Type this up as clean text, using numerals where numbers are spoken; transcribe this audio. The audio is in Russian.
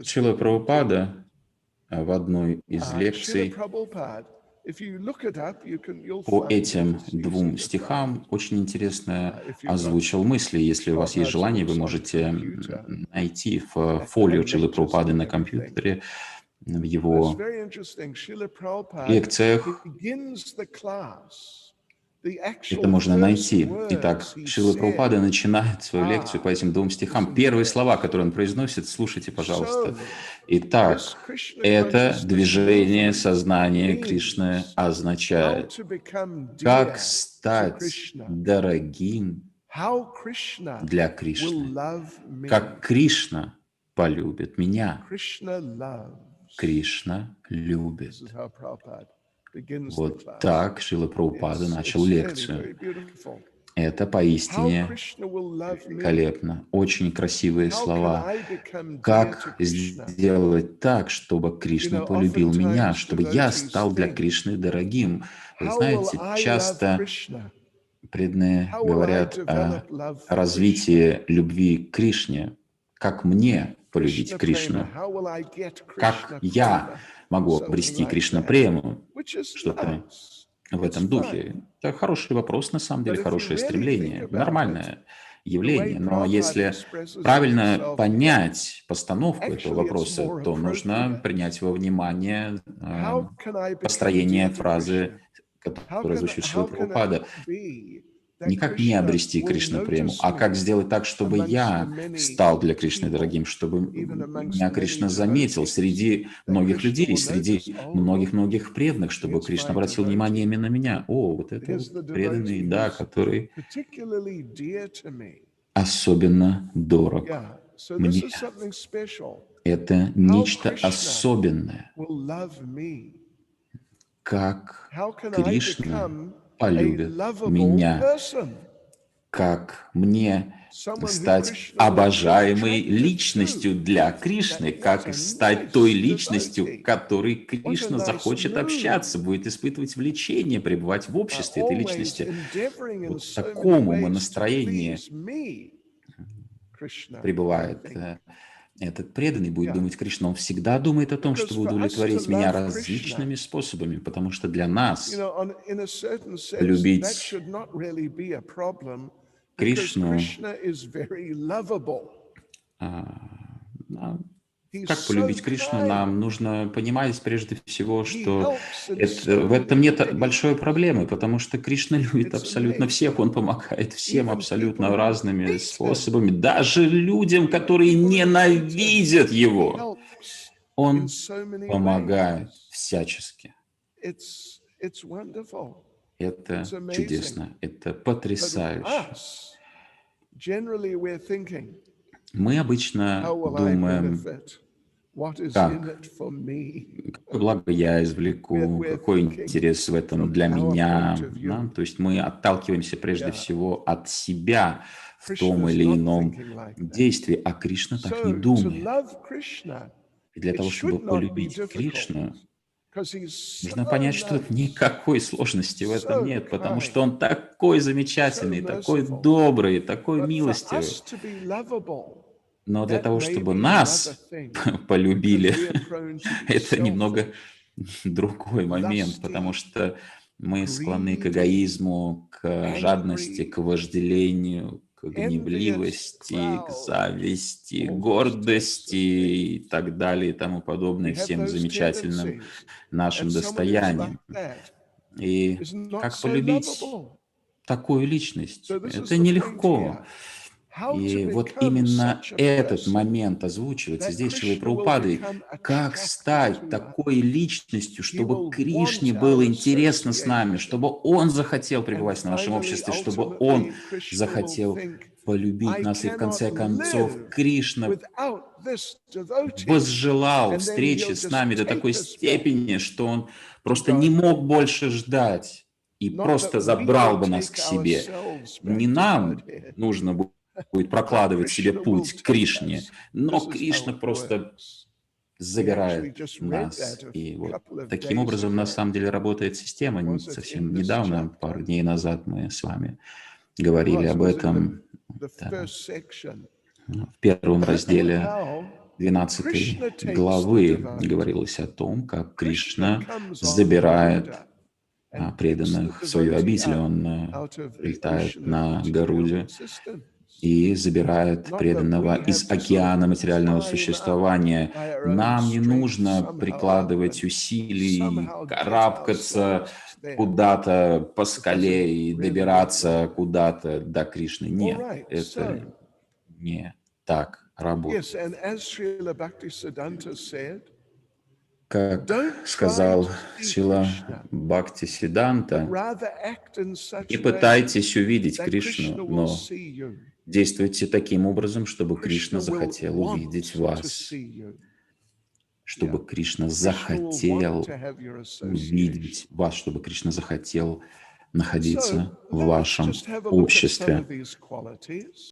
Шрила Прабхупада в одной из лекций по этим двум стихам очень интересно озвучил мысли. Если у вас есть желание, вы можете найти в фолио Шрилы Прабхупады на компьютере, в его лекциях. Это можно найти. Итак, Шрила Прабхупада начинает свою лекцию по этим двум стихам. Первые слова, которые он произносит, слушайте, пожалуйста. Итак, это движение сознания Кришны означает, как стать дорогим для Кришны, как Кришна полюбит меня. Кришна любит. Вот так Шрила Прабхупада начал лекцию. Это поистине великолепно. Очень красивые слова. Как сделать так, чтобы Кришна полюбил меня, чтобы я стал для Кришны дорогим? Вы знаете, часто преданные говорят о развитии любви к Кришне. Как мне полюбить Кришну? Как я могу обрести Кришна-прему? Что-то в этом духе. Это хороший вопрос, на самом деле, хорошее стремление, нормальное явление. Но если правильно понять постановку этого вопроса, то нужно принять во внимание построение фразы, которую звучит Шрила Прабхупада. Не как мне обрести Кришна-прему, а как сделать так, чтобы я стал для Кришны дорогим, чтобы меня Кришна заметил среди многих людей, среди многих-многих преданных, чтобы Кришна обратил внимание именно на меня. О, вот это вот преданный, да, который особенно дорог мне. Это нечто особенное. Как Кришна полюбит меня, как мне стать обожаемой личностью для Кришны, как стать той личностью, которой Кришна захочет общаться, будет испытывать влечение, пребывать в обществе этой личности. Вот в такому мы настроении пребывает этот преданный, будет думать Кришна. Он всегда думает о том, чтобы удовлетворить меня различными способами, потому что для нас любить Кришну, как полюбить Кришну, нам нужно понимать прежде всего, что в этом нет большой проблемы, потому что Кришна любит абсолютно всех, он помогает всем абсолютно разными способами, даже людям, которые ненавидят его. Он помогает всячески. Это чудесно, это потрясающе. Мы обычно думаем, какое благо я извлеку, какой интерес в этом для меня. Да? То есть мы отталкиваемся прежде всего от себя в том или ином действии, а Кришна так не думает. И для того, чтобы полюбить Кришну, нужно понять, что никакой сложности в этом нет, потому что он такой замечательный, такой добрый, такой милостивый. Но для того, чтобы нас полюбили, это немного другой момент, потому что мы склонны к эгоизму, к жадности, к вожделению, к гневливости, к зависти, гордости и так далее и тому подобное, всем замечательным нашим достоянием. И как полюбить такую личность? Это нелегко. И вот именно этот момент озвучивается здесь Шрилой Прабхупадой. Как стать такой личностью, чтобы Кришне было интересно с нами, чтобы он захотел пребывать в нашем обществе, чтобы он захотел полюбить нас, и в конце концов Кришна возжелал встречи с нами до такой степени, что он просто не мог больше ждать и просто забрал бы нас к себе. Не нам нужно будет прокладывать себе путь к Кришне, но Кришна просто забирает нас. И вот таким образом на самом деле работает система. Совсем недавно, пару дней назад мы с вами говорили об этом. Да. В первом разделе 12 главы говорилось о том, как Кришна забирает преданных в свою обитель. Он прилетает на Гаруде и забирает преданного из океана материального существования. Нам не нужно прикладывать усилий, карабкаться куда-то по скале и добираться куда-то до Кришны. Нет, это не так работает. Как сказал Шрила Бхактисиданта, не пытайтесь увидеть Кришну, но действуйте таким образом, чтобы Кришна захотел увидеть вас, чтобы Кришна захотел увидеть вас, чтобы Кришна захотел находиться в вашем обществе.